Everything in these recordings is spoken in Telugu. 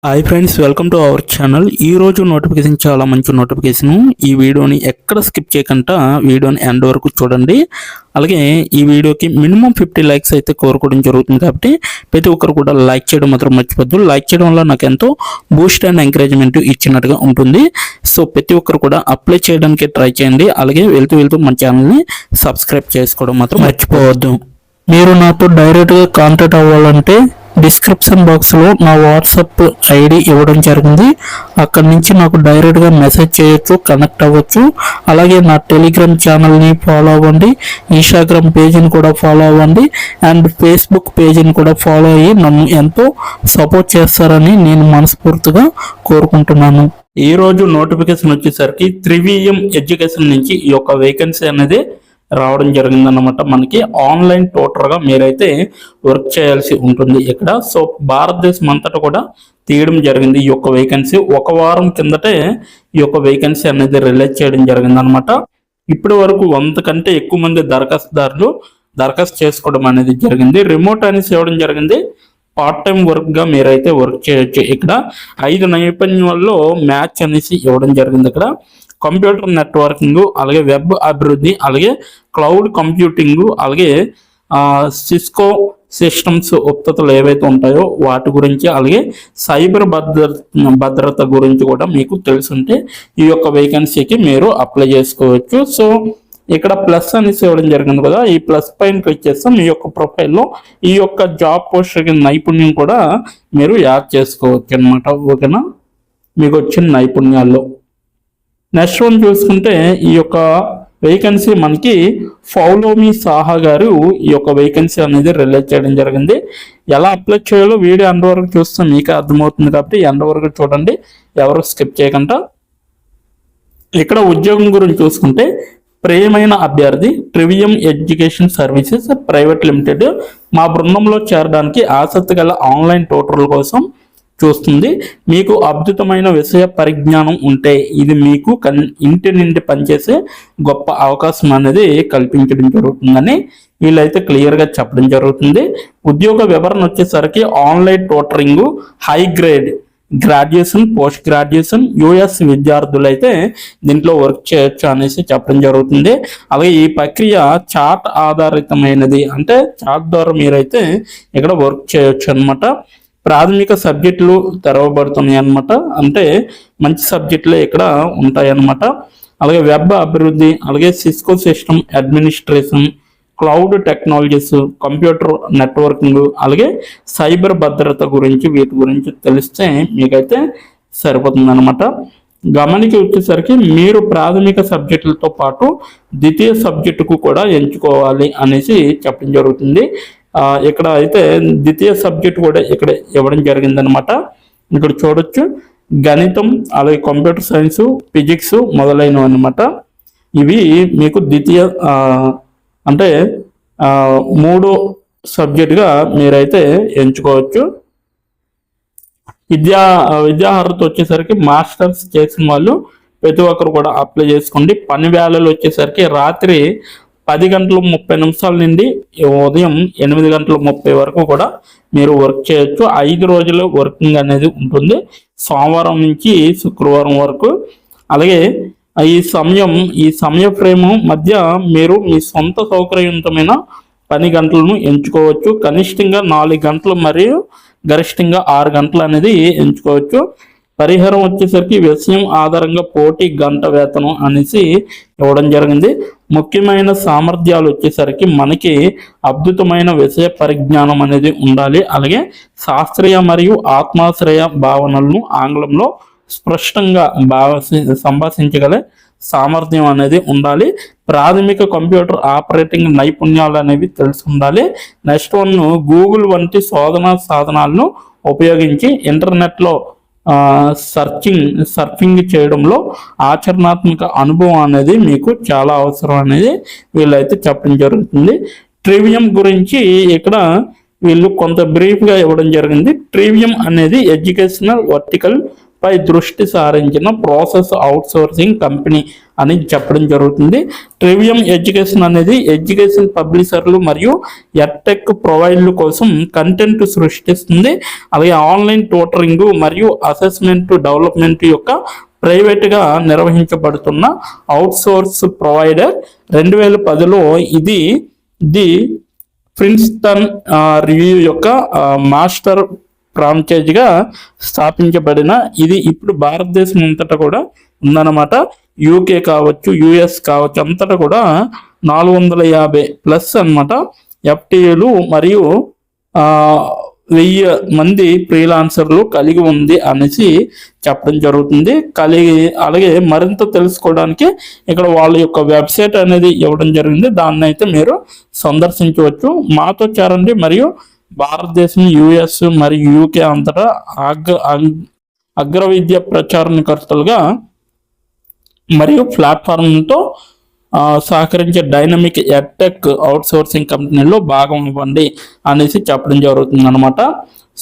Hi friends, welcome to our channel. ఈరోజు నోటిఫికేషన్ చాలా మంచి నోటిఫికేషన్. ఈ వీడియోని ఎక్కడ స్కిప్ చేయకుండా వీడియోని ఎండ్ వరకు చూడండి. అలాగే ఈ వీడియోకి మినిమం 50 లైక్స్ అయితే కోరుకోవడం జరుగుతుంది. కాబట్టి ప్రతి ఒక్కరు కూడా లైక్ చేయడం మాత్రం మర్చిపోద్దు. లైక్ చేయడం వల్ల నాకు ఎంతో బూస్ట్ అండ్ ఎంకరేజ్మెంట్ ఇచ్చినట్టుగా ఉంటుంది. సో ప్రతి ఒక్కరు కూడా అప్లై చేయడానికి ట్రై చేయండి. అలాగే వెళ్తూ మన ఛానల్ని సబ్స్క్రైబ్ చేసుకోవడం మాత్రం మర్చిపోవద్దు. మీరు నాతో డైరెక్ట్గా కాంటాక్ట్ అవ్వాలంటే డిస్క్రిప్షన్ బాక్స్లో నా వాట్సాప్ ఐడి ఇవ్వడం జరిగింది. అక్కడి నుంచి నాకు డైరెక్ట్గా మెసేజ్ చేయొచ్చు, కనెక్ట్ అవ్వచ్చు. అలాగే నా టెలిగ్రామ్ ఛానల్ని ఫాలో అవ్వండి, ఇన్స్టాగ్రామ్ పేజీని కూడా ఫాలో అవ్వండి, అండ్ ఫేస్బుక్ పేజీని కూడా ఫాలో అయ్యి నన్ను ఎంతో సపోర్ట్ చేస్తారని నేను మనస్ఫూర్తిగా కోరుకుంటున్నాను. ఈ రోజు నోటిఫికేషన్ వచ్చేసరికి 3VM ఎడ్యుకేషన్ నుంచి ఈ యొక్క వేకెన్సీ అనేది రావడం జరిగిందన్నమాట. మనకి ఆన్లైన్ ట్యూటర్గా మీరైతే వర్క్ చేయాల్సి ఉంటుంది ఇక్కడ. సో భారతదేశం అంతటా కూడా తీయడం జరిగింది ఈ యొక్క వేకెన్సీ. ఒక వారం కిందటే ఈ యొక్క వేకెన్సీ అనేది రిలీజ్ చేయడం జరిగింది అనమాట. ఇప్పటి వరకు 100 కంటే ఎక్కువ మంది దరఖాస్తుదారులు దరఖాస్తు చేసుకోవడం అనేది జరిగింది. రిమోట్ అనేసి ఇవ్వడం జరిగింది. పార్ట్ టైం వర్క్గా మీరైతే వర్క్ చేయొచ్చు. ఇక్కడ 5 నైపుణ్యాల్లో మ్యాచ్ అనేసి ఇవ్వడం జరిగింది. ఇక్కడ కంప్యూటర్ నెట్వర్కింగ్, అలాగే వెబ్ అభివృద్ధి, అలాగే క్లౌడ్ కంప్యూటింగ్, అలాగే సిస్కో సిస్టమ్స్ ఉత్పత్తులు ఏవైతే ఉంటాయో వాటి గురించి, అలాగే సైబర్ భద్రత గురించి కూడా మీకు తెలుసుంటే ఈ యొక్క వేకెన్సీకి మీరు అప్లై చేసుకోవచ్చు. సో ఇక్కడ ప్లస్ అనేసి ఇవ్వడం జరిగింది కదా, ఈ ప్లస్ పైన క్లిక్ చేస్తే మీ యొక్క ప్రొఫైల్లో ఈ యొక్క జాబ్ పోస్ట్ నైపుణ్యం కూడా మీరు యాడ్ చేసుకోవచ్చు అనమాట. ఓకేనా, మీకు వచ్చిన నైపుణ్యాల్లో నెక్స్ట్ వన్ చూసుకుంటే ఈ యొక్క వేకెన్సీ మనకి ఫౌలోమి సాహా గారు ఈ యొక్క వేకెన్సీ అనేది రిలీజ్ చేయడం జరిగింది. ఎలా అప్లై చేయాలో వీడియో ఎండ్ వరకు చూస్తే మీకే అర్థమవుతుంది. కాబట్టి ఎండ్ వరకు చూడండి, ఎవరు స్కిప్ చేయకుండా. ఇక్కడ ఉద్యోగం గురించి చూసుకుంటే ప్రియమైన అభ్యర్థి 3VM education services private limited మా బృందంలో చేరడానికి ఆసక్తి గల ఆన్లైన్ ట్యూటర్ల కోసం చూస్తుంది. మీకు అద్భుతమైన విషయ పరిజ్ఞానం ఉంటే ఇది మీకు ఇంటి నుండి పనిచేసే గొప్ప అవకాశం అనేది కల్పించడం జరుగుతుందని వీళ్ళైతే క్లియర్గా చెప్పడం జరుగుతుంది. ఉద్యోగ వివరణ వచ్చేసరికి online tutoring, high grade graduation, post graduation, US విద్యార్థులైతే దీంట్లో వర్క్ చేయొచ్చు అనేసి చెప్పడం జరుగుతుంది. అలాగే ఈ ప్రక్రియ చాట్ ఆధారితమైనది, అంటే చాట్ ద్వారా మీరైతే ఇక్కడ వర్క్ చేయొచ్చు అనమాట. ప్రాథమిక సబ్జెక్టులు తెరవబడుతున్నాయి అన్నమాట, అంటే మంచి సబ్జెక్టులే ఇక్కడ ఉంటాయి అన్నమాట. అలాగే వెబ్ అభివృద్ధి, అలాగే Cisco system administration, cloud technologies, computer networking, అలాగే సైబర్ భద్రత గురించి, వీటి గురించి తెలిస్తే మీకైతే సరిపోతుంది అనమాట. గమనికి వచ్చేసరికి మీరు ప్రాథమిక సబ్జెక్టులతో పాటు ద్వితీయ సబ్జెక్టుకు కూడా ఎంచుకోవాలి అనేసి చెప్పడం జరుగుతుంది. ఇక్కడ అయితే ద్వితీయ సబ్జెక్ట్ కూడా ఇక్కడ ఇవ్వడం జరిగిందనమాట. ఇక్కడ చూడొచ్చు గణితం, అలాగే కంప్యూటర్ సైన్స్, ఫిజిక్స్ మొదలైనవి అనమాట. ఇవి మీకు ద్వితీయ అంటే 3వ సబ్జెక్టుగా మీరైతే ఎంచుకోవచ్చు. విద్యార్హత వచ్చేసరికి మాస్టర్స్ చేసిన వాళ్ళు ప్రతి ఒక్కరు కూడా అప్లై చేసుకోండి. పని వేళలు వచ్చేసరికి రాత్రి 10 గంటల 30 నిమిషాల నుండి ఉదయం 8 గంటల 30 వరకు కూడా మీరు వర్క్ చేయొచ్చు. 5 రోజులు వర్కింగ్ అనేది ఉంటుంది, సోమవారం నుంచి శుక్రవారం వరకు. అలాగే ఈ సమయ ఫ్రేమ్ మధ్య మీరు మీ సొంత సౌకర్యవంతమైన పని గంటలను ఎంచుకోవచ్చు. కనిష్టంగా 4 గంటలు మరియు గరిష్టంగా 6 గంటలు అనేది ఎంచుకోవచ్చు. పరిహారం వచ్చేసరికి విషయం ఆధారంగా పోటీ గంట వేతనం అనేసి ఇవ్వడం జరిగింది. ముఖ్యమైన సామర్థ్యాలు వచ్చేసరికి మనకి అద్భుతమైన విషయ పరిజ్ఞానం అనేది ఉండాలి. అలాగే శాస్త్రీయ మరియు ఆత్మాశ్రయ భావనలను ఆంగ్లంలో స్పష్టంగా సంభాషించగల సామర్థ్యం అనేది ఉండాలి. ప్రాథమిక కంప్యూటర్ ఆపరేటింగ్ నైపుణ్యాలు అనేవి తెలిసి ఉండాలి. నెక్స్ట్ వన్, గూగుల్ వంటి శోధనా సాధనాలను ఉపయోగించి ఇంటర్నెట్లో సర్ఫింగ్ చేయడంలో ఆచరణాత్మక అనుభవం అనేది మీకు చాలా అవసరం అనేది వీళ్ళైతే చెప్పడం జరుగుతుంది. 3VM గురించి ఇక్కడ వీళ్ళు కొంత బ్రీఫ్గా ఇవ్వడం జరిగింది. 3VM అనేది ఎడ్యుకేషనల్ వర్టికల్ పై దృష్టి సారించిన ప్రాసెస్ అవుట్సోర్సింగ్ కంపెనీ అని చెప్పడం జరుగుతుంది. ట్రివియం ఎడ్యుకేషన్ అనేది ఎడ్యుకేషన్ పబ్లిషర్లు మరియు ఎడ్టెక్ ప్రొవైడర్ల కోసం కంటెంట్ సృష్టిస్తుంది. అలాగే ఆన్లైన్ ట్యూటరింగ్ మరియు అసెస్మెంట్ డెవలప్మెంట్ యొక్క ప్రైవేట్గా నిర్వహించబడుతున్న అవుట్సోర్స్ ప్రొవైడర్. 2010లో ఇది ది ప్రిన్స్టన్ రివ్యూ యొక్క మాస్టర్ ఫ్రాంచైజీగా స్థాపించబడిన ఇది ఇప్పుడు భారతదేశం అంతటా కూడా ఉందన్నమాట. యూకే కావచ్చు, యుఎస్ కావచ్చు, అంతటా కూడా 450+ అన్నమాట ఎఫ్టీఏలు మరియు 1000 మంది ఫ్రీలాన్సర్లు కలిగి ఉంది అనేసి చెప్పడం జరుగుతుంది. అలాగే మరింత తెలుసుకోవడానికి ఇక్కడ వాళ్ళ యొక్క వెబ్సైట్ అనేది ఇవ్వడం జరిగింది. దాన్ని అయితే మీరు సందర్శించవచ్చు. మాతో చేరండి మరియు భారతదేశం, యుఎస్ మరియు యూకే అంతటా అగ్ర విద్య ప్రచారణకర్తలుగా మరియు ప్లాట్ఫామ్లతో సహకరించే డైనమిక్ ఎడ్టెక్ అవుట్సోర్సింగ్ కంపెనీలో భాగం ఇవ్వండి అనేసి చెప్పడం జరుగుతుంది అనమాట.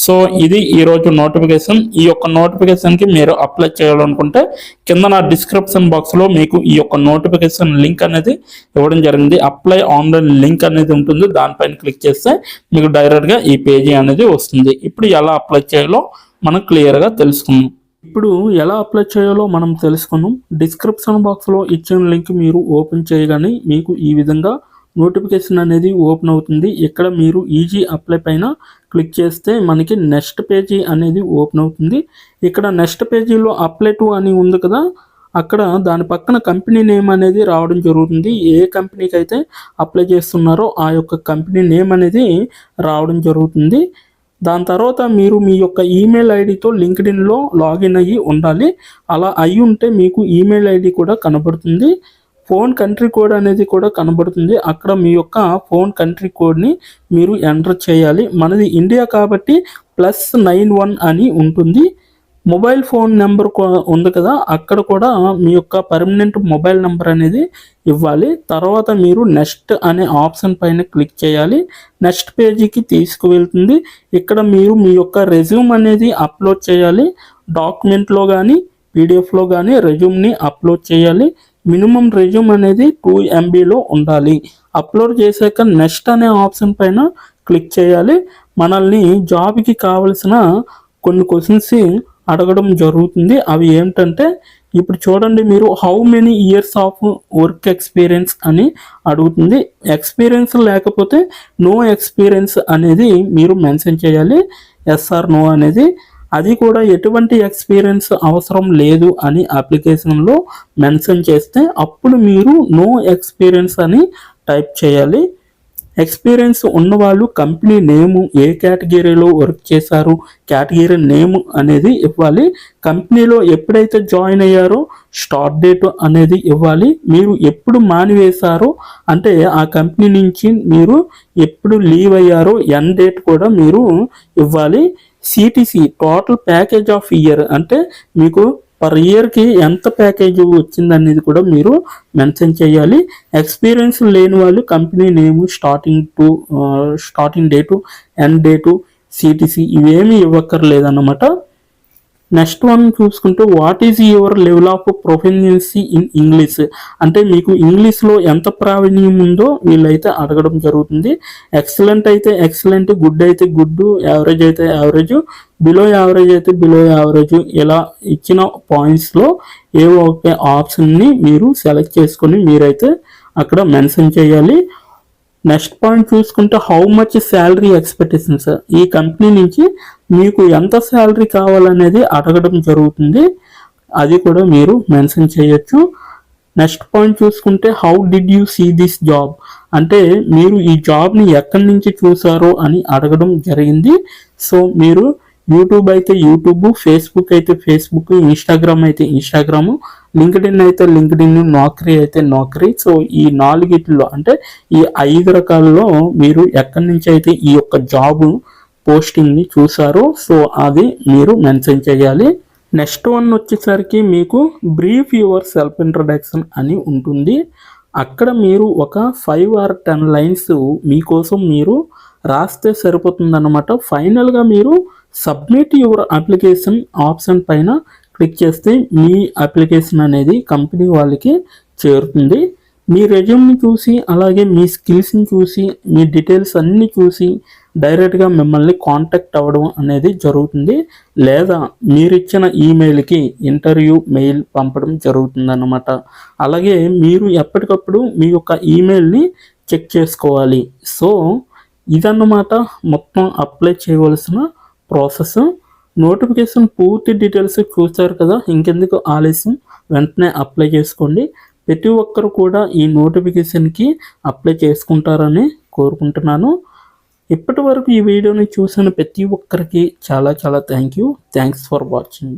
సో ఇది ఈరోజు నోటిఫికేషన్. ఈ యొక్క నోటిఫికేషన్కి మీరు అప్లై చేయాలనుకుంటే కింద నా డిస్క్రిప్షన్ బాక్స్లో మీకు ఈ యొక్క నోటిఫికేషన్ లింక్ అనేది ఇవ్వడం జరిగింది. అప్లై ఆన్లైన్ లింక్ అనేది ఉంటుంది. దానిపైన క్లిక్ చేస్తే మీకు డైరెక్ట్గా ఈ పేజీ అనేది వస్తుంది. ఇప్పుడు ఎలా అప్లై చేయాలో మనం క్లియర్గా తెలుసుకుందాం. ఇప్పుడు ఎలా అప్లై చేయాలో మనం తెలుసుకున్నాం. డిస్క్రిప్షన్ బాక్స్లో ఇచ్చిన లింక్ మీరు ఓపెన్ చేయగానే మీకు ఈ విధంగా నోటిఫికేషన్ అనేది ఓపెన్ అవుతుంది. ఇక్కడ మీరు ఈజీ అప్లై పైన క్లిక్ చేస్తే మనకి నెక్స్ట్ పేజీ అనేది ఓపెన్ అవుతుంది. ఇక్కడ నెక్స్ట్ పేజీలో అప్లై టు అని ఉంది కదా, అక్కడ దాని పక్కన కంపెనీ నేమ్ అనేది రావడం జరుగుతుంది. ఏ కంపెనీకి అయితే అప్లై చేస్తున్నారో ఆ యొక్క కంపెనీ నేమ్ అనేది రావడం జరుగుతుంది. దాని తర్వాత మీరు మీ యొక్క ఈమెయిల్ ఐడితో లింక్డ్ఇన్లో లాగిన్ అయ్యి ఉండాలి. అలా అయ్యి ఉంటే మీకు ఈమెయిల్ ఐడి కూడా కనబడుతుంది. ఫోన్ కంట్రీ కోడ్ అనేది కూడా కనబడుతుంది. అక్కడ మీ యొక్క ఫోన్ కంట్రీ కోడ్ని మీరు ఎంటర్ చేయాలి. మనది ఇండియా కాబట్టి +91 అని ఉంటుంది. మొబైల్ ఫోన్ నెంబర్ ఉంది కదా, అక్కడ కూడా మీ యొక్క పర్మనెంట్ మొబైల్ నెంబర్ అనేది ఇవ్వాలి. తర్వాత మీరు నెక్స్ట్ అనే ఆప్షన్ పైన క్లిక్ చేయాలి. నెక్స్ట్ పేజీకి తీసుకువెళ్తుంది. ఇక్కడ మీరు మీ యొక్క రెజ్యూమ్ అనేది అప్లోడ్ చేయాలి. డాక్యుమెంట్లో కానీ పీడిఎఫ్లో కానీ రెజ్యూమ్ని అప్లోడ్ చేయాలి. మినిమం రెజ్యూమ్ అనేది 2 MBలో ఉండాలి. అప్లోడ్ చేశాక నెక్స్ట్ అనే ఆప్షన్ పైన క్లిక్ చేయాలి. మనల్ని జాబ్కి కావలసిన కొన్ని క్వశ్చన్స్ అడగడం జరుగుతుంది. అవి ఏంటంటే ఇప్పుడు చూడండి, మీరు how many years of work experience అని అడుగుతుంది. ఎక్స్పీరియన్స్ లేకపోతే నో ఎక్స్పీరియన్స్ అనేది మీరు మెన్షన్ చేయాలి. ఎస్ ఆర్ నో అనేది. అది కూడా ఎటువంటి ఎక్స్పీరియన్స్ అవసరం లేదు అని అప్లికేషన్లో మెన్షన్ చేస్తే అప్పుడు మీరు నో ఎక్స్పీరియన్స్ అని టైప్ చేయాలి. ఎక్స్పీరియన్స్ ఉన్నవాళ్ళు కంపెనీ నేము, ఏ కేటగిరీలో వర్క్ చేశారు, కేటగిరీ నేమ్ అనేది ఇవ్వాలి. కంపెనీలో ఎప్పుడైతే జాయిన్ అయ్యారో స్టార్ట్ డేట్ అనేది ఇవ్వాలి. మీరు ఎప్పుడు మానివేశారో అంటే ఆ కంపెనీ నుంచి మీరు ఎప్పుడు లీవ్ అయ్యారో ఎండ్ డేట్ కూడా మీరు ఇవ్వాలి. CTC total package of year అంటే మీకు పర్ ఇయర్కి ఎంత ప్యాకేజ్ వచ్చిందనేది కూడా మీరు మెన్షన్ చేయాలి. ఎక్స్పీరియన్స్ లేని వాళ్ళు company name, starting date, end date, CTC ఇవేమీ ఇవ్వక్కర్లేదన్నమాట. నెక్స్ట్ వన్ చూసుకుంటే what is your level of proficiency in English అంటే మీకు ఇంగ్లీష్లో ఎంత ప్రావీణ్యం ఉందో వీళ్ళైతే అడగడం జరుగుతుంది. ఎక్సలెంట్ అయితే ఎక్సలెంట్, గుడ్ అయితే గుడ్, యావరేజ్ అయితే యావరేజ్, బిలో యావరేజ్ అయితే బిలో యావరేజ్, ఇలా ఇచ్చిన పాయింట్స్లో ఏవో ఒక ఆప్షన్ని మీరు సెలెక్ట్ చేసుకొని మీరైతే అక్కడ మెన్షన్ చేయాలి. నెక్స్ట్ పాయింట్ చూసుకుంటే హౌ మచ్ శాలరీ ఎక్స్పెక్టేషన్స్, ఈ కంపెనీ నుంచి మీకు ఎంత శాలరీ కావాలనేది అడగడం జరుగుతుంది. అది కూడా మీరు మెన్షన్ చేయొచ్చు. నెక్స్ట్ పాయింట్ చూసుకుంటే how did you see this job అంటే మీరు ఈ జాబ్ని ఎక్కడి నుంచి చూసారో అని అడగడం జరిగింది. సో మీరు యూట్యూబ్ అయితే యూట్యూబ్, ఫేస్బుక్ అయితే ఫేస్బుక్, ఇన్స్టాగ్రామ్ అయితే ఇన్స్టాగ్రాము, లింక్డ్ఇన్ అయితే లింక్డ్ఇన్, నౌకరీ అయితే నౌకరీ. సో ఈ 4 అంటే ఈ 5 రకాలలో మీరు ఎక్కడి నుంచి అయితే ఈ యొక్క జాబ్ పోస్టింగ్ని చూసారో సో అది మీరు మెన్షన్ చేయాలి. నెక్స్ట్ వన్ వచ్చేసరికి మీకు బ్రీఫ్ యువర్ సెల్ఫ్ ఇంట్రడక్షన్ అని ఉంటుంది. అక్కడ మీరు ఒక 5 or 10 లైన్స్ మీకోసం మీరు రాస్తే సరిపోతుందన్నమాట. ఫైనల్గా మీరు సబ్మిట్ యువర్ అప్లికేషన్ ఆప్షన్ పైన క్లిక్ చేస్తే మీ అప్లికేషన్ అనేది కంపెనీ వాళ్ళకి చేరుతుంది. మీ రెజ్యూమ్ని చూసి అలాగే మీ స్కిల్స్ని చూసి మీ డీటెయిల్స్ అన్నీ చూసి డైరెక్ట్గా మిమ్మల్ని కాంటాక్ట్ అవ్వడం అనేది జరుగుతుంది. లేదా మీరు ఇచ్చిన ఈమెయిల్కి ఇంటర్వ్యూ మెయిల్ పంపడం జరుగుతుందన్నమాట. అలాగే మీరు ఎప్పటికప్పుడు మీ యొక్క ఈమెయిల్ని చెక్ చేసుకోవాలి. సో ఇదన్నమాట మొత్తం అప్లై చేయవలసిన ప్రాసెస్. నోటిఫికేషన్ పూర్తి డీటెయిల్స్ చూస్తారు కదా, ఇంకెందుకు ఆలస్యం, వెంటనే అప్లై చేసుకోండి. ప్రతి ఒక్కరు కూడా ఈ నోటిఫికేషన్కి అప్లై చేసుకుంటారని కోరుకుంటున్నాను. ఇప్పటి వరకు ఈ వీడియోని చూసిన ప్రతి ఒక్కరికి చాలా చాలా థ్యాంక్స్ ఫర్ వాచింగ్.